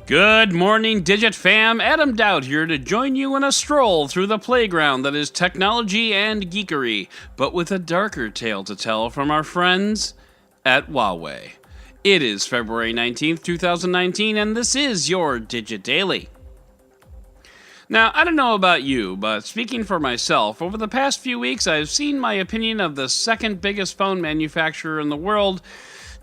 Good morning, Digit fam. Adam Dowd here to join you in a stroll through the playground that is technology and geekery, but with a darker tale to tell from our friends at Huawei. It is February 19th, 2019, and this is your Digit Daily. Now, I don't know about you, but speaking for myself, over the past few weeks I've seen my opinion of the second biggest phone manufacturer in the world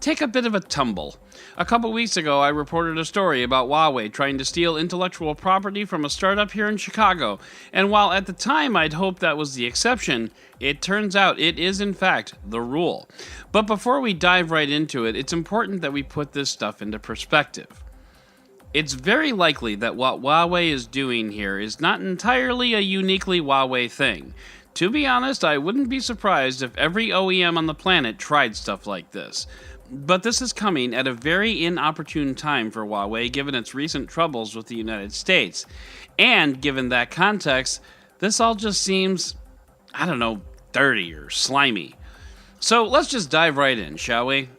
take a bit of a tumble. A couple weeks ago, I reported a story about Huawei trying to steal intellectual property from a startup here in Chicago, and while at the time I'd hoped that was the exception, it turns out it is in fact the rule. But before we dive right into it, it's important that we put this stuff into perspective. It's very likely that what Huawei is doing here is not entirely a uniquely Huawei thing. To be honest, I wouldn't be surprised if every OEM on the planet tried stuff like this. But this is coming at a very inopportune time for Huawei given its recent troubles with the United States. And given that context, this all just seems, dirty or slimy. So let's just dive right in, shall we?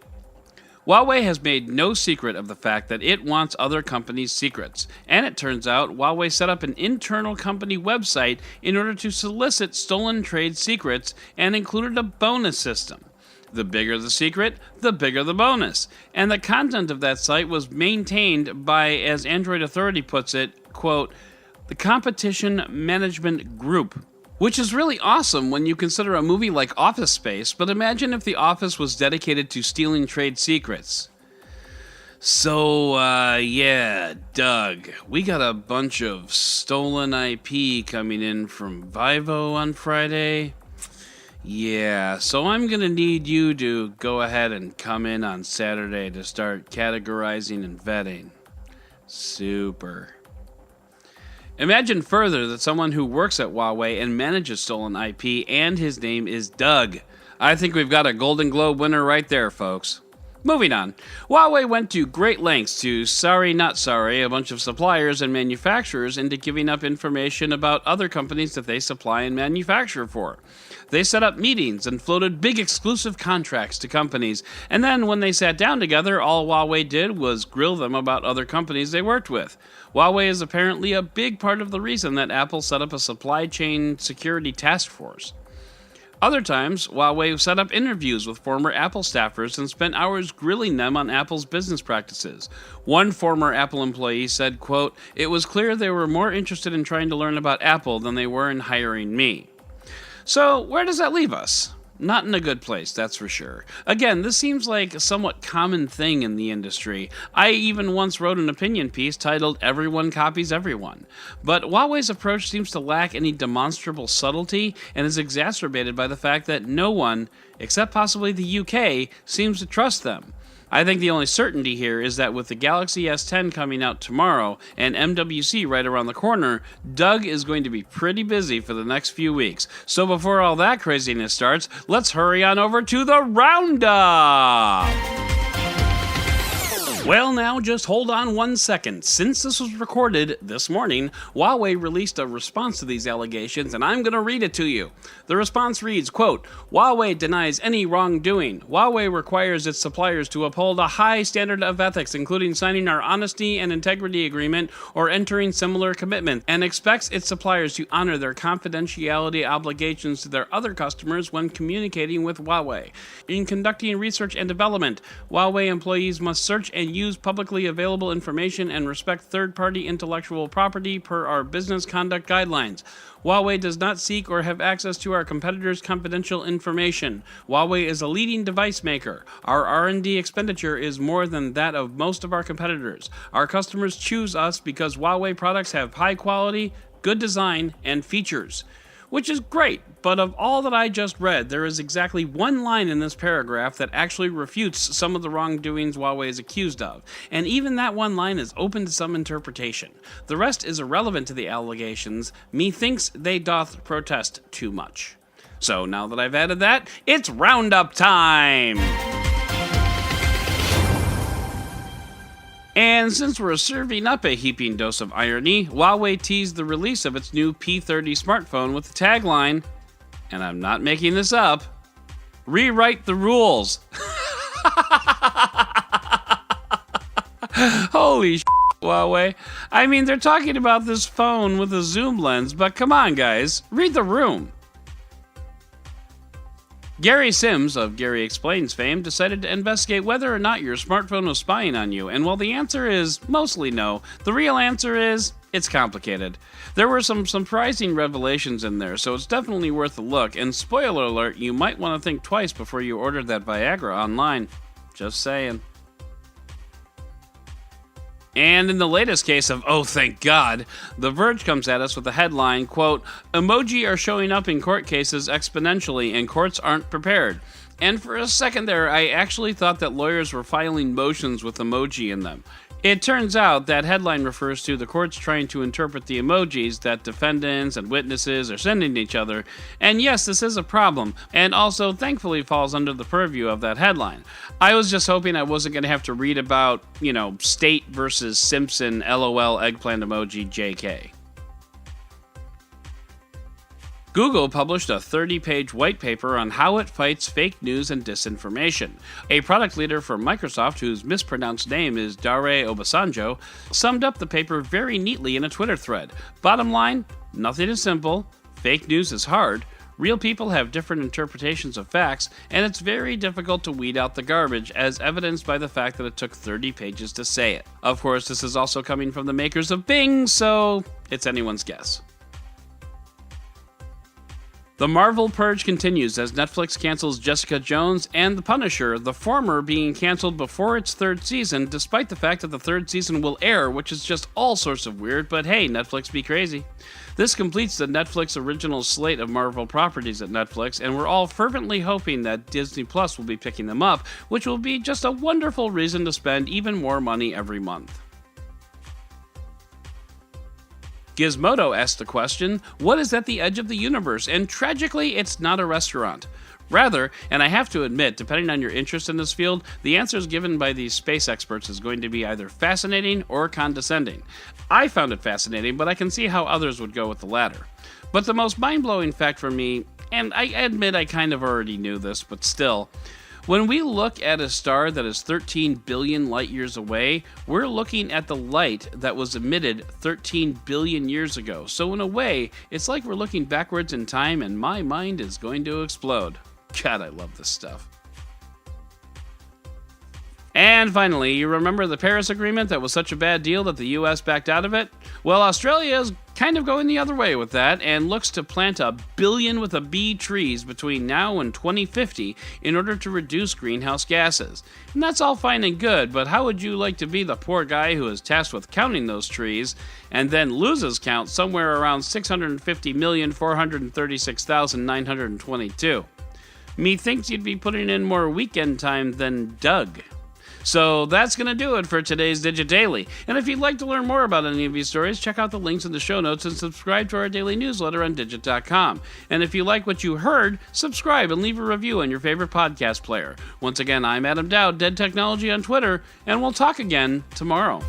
Huawei has made no secret of the fact that it wants other companies' secrets, and it turns out Huawei set up an internal company website in order to solicit stolen trade secrets and included a bonus system. The bigger the secret, the bigger the bonus. And the content of that site was maintained by, as Android Authority puts it, quote, the Competition Management Group. Which is really awesome when you consider a movie like Office Space, but imagine if The Office was dedicated to stealing trade secrets. So, Doug, we got a bunch of stolen IP coming in from Vivo on Friday. Yeah, so I'm gonna need you to go ahead and come in on Saturday to start categorizing and vetting. Super. Imagine further that someone who works at Huawei and manages stolen IP and his name is Doug. I think we've got a Golden Globe winner right there, folks. Moving on, Huawei went to great lengths to sorry not sorry a bunch of suppliers and manufacturers into giving up information about other companies that they supply and manufacture for. They set up meetings and floated big exclusive contracts to companies, and then when they sat down together, all Huawei did was grill them about other companies they worked with. Huawei is apparently a big part of the reason that Apple set up a supply chain security task force. Other times, Huawei set up interviews with former Apple staffers and spent hours grilling them on Apple's business practices. One former Apple employee said, quote, it was clear they were more interested in trying to learn about Apple than they were in hiring me. So, where does that leave us? Not in a good place, that's for sure. Again, this seems like a somewhat common thing in the industry. I even once wrote an opinion piece titled Everyone Copies Everyone. But Huawei's approach seems to lack any demonstrable subtlety and is exacerbated by the fact that no one, except possibly the UK, seems to trust them. I think the only certainty here is that with the Galaxy S10 coming out tomorrow and MWC right around the corner, Doug is going to be pretty busy for the next few weeks. So before all that craziness starts, let's hurry on over to the roundup! Well, now, just hold on 1 second. Since this was recorded this morning, Huawei released a response to these allegations, and I'm going to read it to you. The response reads, quote, Huawei denies any wrongdoing. Huawei requires its suppliers to uphold a high standard of ethics, including signing our honesty and integrity agreement or entering similar commitments, and expects its suppliers to honor their confidentiality obligations to their other customers when communicating with Huawei. In conducting research and development, Huawei employees must search and use publicly available information and respect third-party intellectual property per our business conduct guidelines. Huawei does not seek or have access to our competitors' confidential information. Huawei is a leading device maker. Our R&D expenditure is more than that of most of our competitors. Our customers choose us because Huawei products have high quality, good design, and features. Which is great, but of all that I just read, there is exactly one line in this paragraph that actually refutes some of the wrongdoings Huawei is accused of, and even that one line is open to some interpretation. The rest is irrelevant to the allegations. Methinks they doth protest too much. So now that I've added that, it's roundup time! And since we're serving up a heaping dose of irony, Huawei teased the release of its new P30 smartphone with the tagline, and I'm not making this up, rewrite the rules. Holy sh**. Huawei. I mean, they're talking about this phone with a zoom lens, but come on, guys, read the room. Gary Sims, of Gary Explains fame, decided to investigate whether or not your smartphone was spying on you, and while the answer is mostly no, the real answer is it's complicated. There were some surprising revelations in there, so it's definitely worth a look, and spoiler alert, you might want to think twice before you order that Viagra online. Just saying. And in the latest case of oh thank God, The Verge comes at us with the headline, quote, "Emoji are showing up in court cases exponentially and courts aren't prepared." And for a second there, I actually thought that lawyers were filing motions with emoji in them. It turns out that headline refers to the courts trying to interpret the emojis that defendants and witnesses are sending to each other. And yes, this is a problem, and also thankfully falls under the purview of that headline. I was just hoping I wasn't going to have to read about, State versus Simpson, LOL, eggplant emoji, JK. Google published a 30-page white paper on how it fights fake news and disinformation. A product leader for Microsoft, whose mispronounced name is Dare Obasanjo, summed up the paper very neatly in a Twitter thread. Bottom line, nothing is simple, fake news is hard, real people have different interpretations of facts, and it's very difficult to weed out the garbage, as evidenced by the fact that it took 30 pages to say it. Of course, this is also coming from the makers of Bing, so it's anyone's guess. The Marvel purge continues as Netflix cancels Jessica Jones and The Punisher, the former being canceled before its third season, despite the fact that the third season will air, which is just all sorts of weird, but hey, Netflix be crazy. This completes the Netflix original slate of Marvel properties at Netflix, and we're all fervently hoping that Disney Plus will be picking them up, which will be just a wonderful reason to spend even more money every month. Gizmodo asked the question, what is at the edge of the universe? And tragically, it's not a restaurant. Rather, and I have to admit, depending on your interest in this field, the answers given by these space experts is going to be either fascinating or condescending. I found it fascinating, but I can see how others would go with the latter. But the most mind-blowing fact for me, and I admit I kind of already knew this, but still, when we look at a star that is 13 billion light years away, we're looking at the light that was emitted 13 billion years ago. So in a way, it's like we're looking backwards in time and my mind is going to explode. God, I love this stuff. And finally, you remember the Paris Agreement that was such a bad deal that the US backed out of it? Well, Australia is kind of going the other way with that and looks to plant 1 billion with a B trees between now and 2050 in order to reduce greenhouse gases. And that's all fine and good, but how would you like to be the poor guy who is tasked with counting those trees and then loses count somewhere around 650,436,922? Methinks you'd be putting in more weekend time than Doug. So that's going to do it for today's Digit Daily. And if you'd like to learn more about any of these stories, check out the links in the show notes and subscribe to our daily newsletter on Digit.com. And if you like what you heard, subscribe and leave a review on your favorite podcast player. Once again, I'm Adam Dowd, Dead Technology on Twitter, and we'll talk again tomorrow.